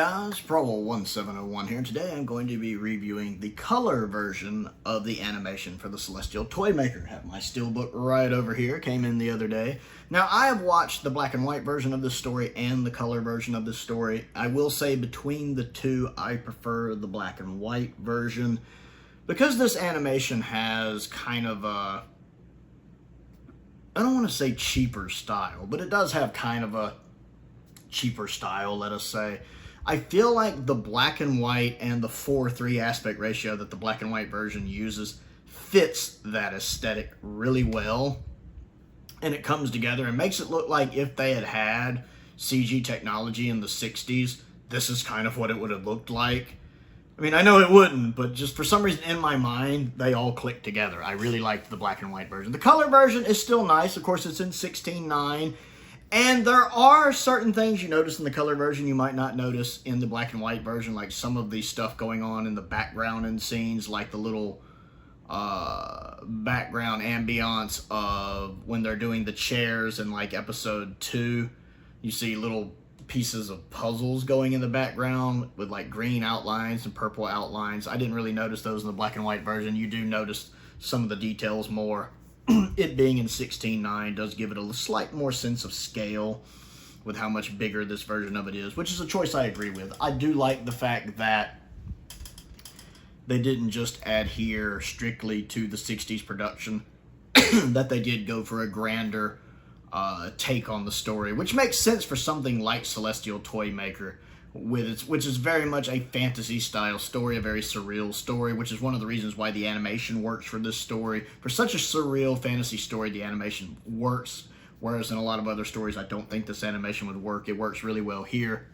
guys, Prowl 1701 here. Today I'm going to be reviewing the color version of the animation for the Celestial Toymaker. I have my steelbook right over here, came in the other day. Now I have watched the black and white version of this story and the color version of this story. I will say between the two I prefer the black and white version because this animation has kind of a, I don't want to say cheaper style, but it does have kind of a cheaper style, let us say. I feel like the black and white and the 4:3 aspect ratio that the black and white version uses fits that aesthetic really well. And it comes together and makes it look like if they had had CG technology in the 60s, this is kind of what it would have looked like. I mean, I know it wouldn't, but just for some reason in my mind, they all click together. I really liked the black and white version. The color version is still nice. Of course, it's in 16:9. And there are certain things you notice in the color version you might not notice in the black and white version, like some of the stuff going on in the background and scenes, like the little background ambiance of when they're doing the chairs in like episode 2. You see little pieces of puzzles going in the background with like green outlines and purple outlines. I didn't really notice those in the black and white version. You do notice some of the details more. It being in 16:9 does give it a slight more sense of scale with how much bigger this version of it is, which is a choice I agree with. I do like the fact that they didn't just adhere strictly to the 60s production, that they did go for a grander take on the story, which makes sense for something like Celestial Toymaker, which is very much a fantasy-style story, a very surreal story, which is one of the reasons why the animation works for this story. For such a surreal fantasy story, the animation works, whereas in a lot of other stories, I don't think this animation would work. It works really well here.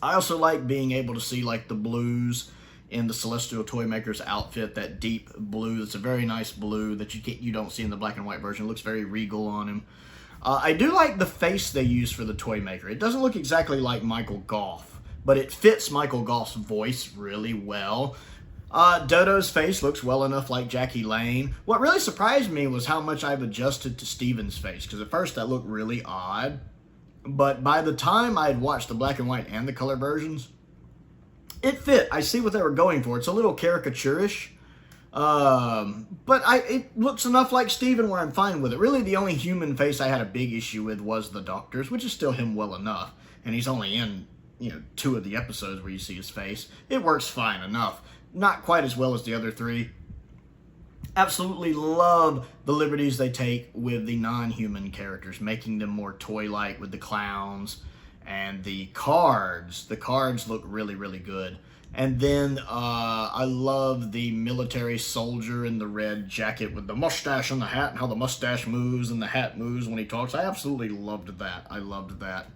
I also like being able to see like the blues in the Celestial Toymaker's outfit, that deep blue. It's a very nice blue that you don't see in the black and white version. It looks very regal on him. I do like the face they use for the Toymaker. It doesn't look exactly like Michael Goff, but it fits Michael Goff's voice really well. Dodo's face looks well enough like Jackie Lane. What really surprised me was how much I've adjusted to Steven's face, because at first that looked really odd. But by the time I had watched the black and white and the color versions, it fit. I see what they were going for. It's a little caricaturish. But it looks enough like Steven where I'm fine with it. Really, the only human face I had a big issue with was the Doctor's, which is still him well enough. And he's only in, 2 of the episodes where you see his face. It works fine enough. Not quite as well as the other 3. Absolutely love the liberties they take with the non-human characters, making them more toy-like with the clowns and the cards. The cards look really, really good. And then I love the military soldier in the red jacket with the mustache and the hat, and how the mustache moves and the hat moves when he talks. I absolutely loved that. I loved that.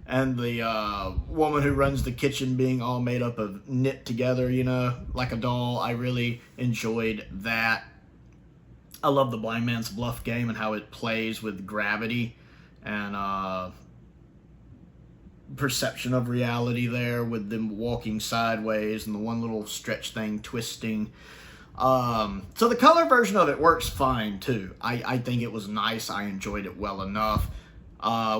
And the woman who runs the kitchen being all made up of knit together, like a doll. I really enjoyed that. I love the Blind Man's Bluff game and how it plays with gravity and perception of reality there, with them walking sideways and the one little stretch thing twisting. So the color version of it works fine too. I think it was nice. I enjoyed it well enough.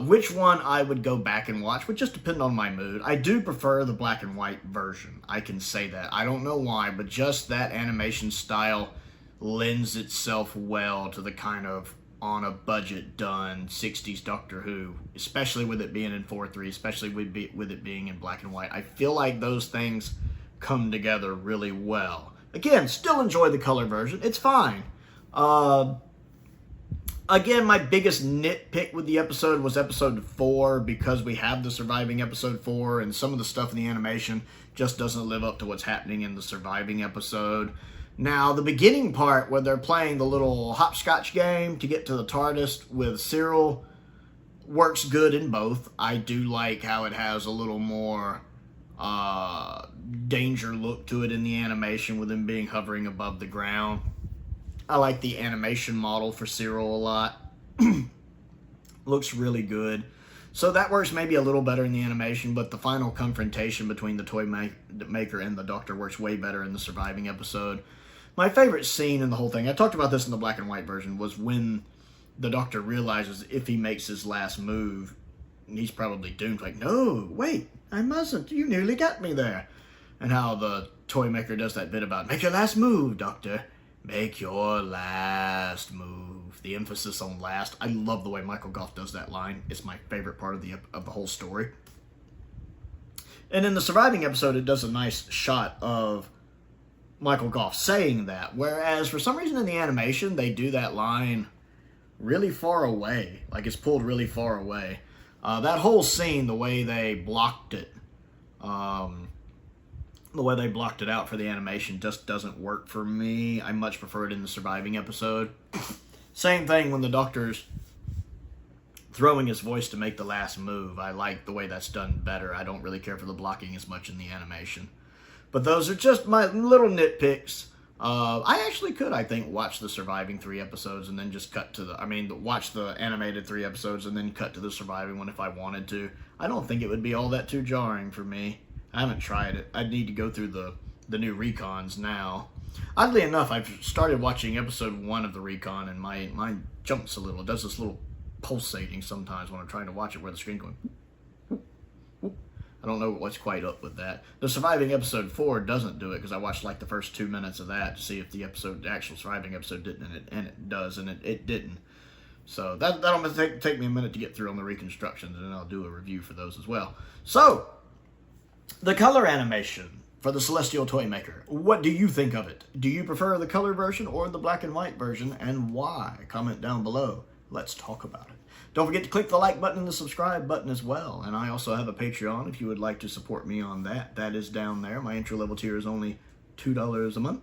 Which one I would go back and watch would just depend on my mood. I do prefer the black and white version. I can say that. I don't know why, but just that animation style lends itself well to the kind of on a budget done 60s Doctor Who, especially with it being in 4:3, especially with it being in black and white. I feel like those things come together really well. Again, still enjoy the color version. It's fine. Again, my biggest nitpick with the episode was episode 4, because we have the surviving episode 4, and some of the stuff in the animation just doesn't live up to what's happening in the surviving episode. Now, the beginning part where they're playing the little hopscotch game to get to the Tardis with Cyril works good in both. I do like how it has a little more danger look to it in the animation with him being hovering above the ground. I like the animation model for Cyril a lot. Looks really good. So that works maybe a little better in the animation, but the final confrontation between the Toymaker and the Doctor works way better in the surviving episode. My favorite scene in the whole thing, I talked about this in the black and white version, was when the Doctor realizes if he makes his last move, he's probably doomed. Like, no, wait, I mustn't. You nearly got me there. And how the Toymaker does that bit about, make your last move, Doctor. Make your last move. The emphasis on last. I love the way Michael Goff does that line. It's my favorite part of the whole story. And in the surviving episode, it does a nice shot of Michael Goff saying that. Whereas, for some reason in the animation, they do that line really far away. Like, it's pulled really far away. That whole scene, the way they blocked it, the way they blocked it out for the animation just doesn't work for me. I much prefer it in the surviving episode. Same thing when the Doctor's throwing his voice to make the last move. I like the way that's done better. I don't really care for the blocking as much in the animation. But those are just my little nitpicks. I actually could, I think, watch the surviving 3 episodes and then just cut to watch the animated 3 episodes and then cut to the surviving one if I wanted to. I don't think it would be all that too jarring for me. I haven't tried it. I'd need to go through the new recons now. Oddly enough, I've started watching episode 1 of the recon and mine jumps a little. It does this little pulsating sometimes when I'm trying to watch it where the screen going. I don't know what's quite up with that. The surviving episode 4 doesn't do it because I watched like the first 2 minutes of that to see if the actual surviving episode didn't, and it does, and it didn't. So that'll take me a minute to get through on the reconstructions, and then I'll do a review for those as well. So, the color animation for the Celestial Toymaker. What do you think of it? Do you prefer the color version or the black and white version, and why? Comment down below. Let's talk about it. Don't forget to click the like button and the subscribe button as well. And I also have a Patreon if you would like to support me on that. That is down there. My entry level tier is only $2 a month.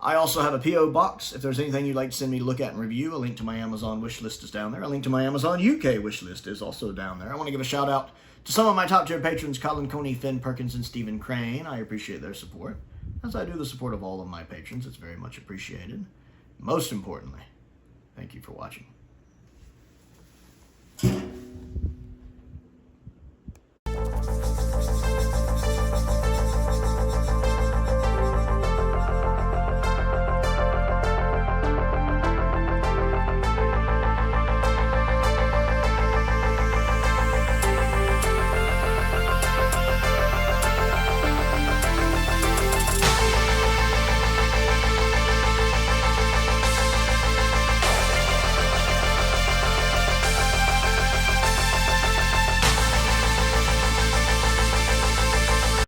I also have a P.O. box. If there's anything you'd like to send me to look at and review, a link to my Amazon wishlist is down there. A link to my Amazon UK wishlist is also down there. I want to give a shout out to some of my top tier patrons, Colin Coney, Finn Perkins, and Stephen Crane. I appreciate their support. As I do the support of all of my patrons, it's very much appreciated. Most importantly, thank you for watching.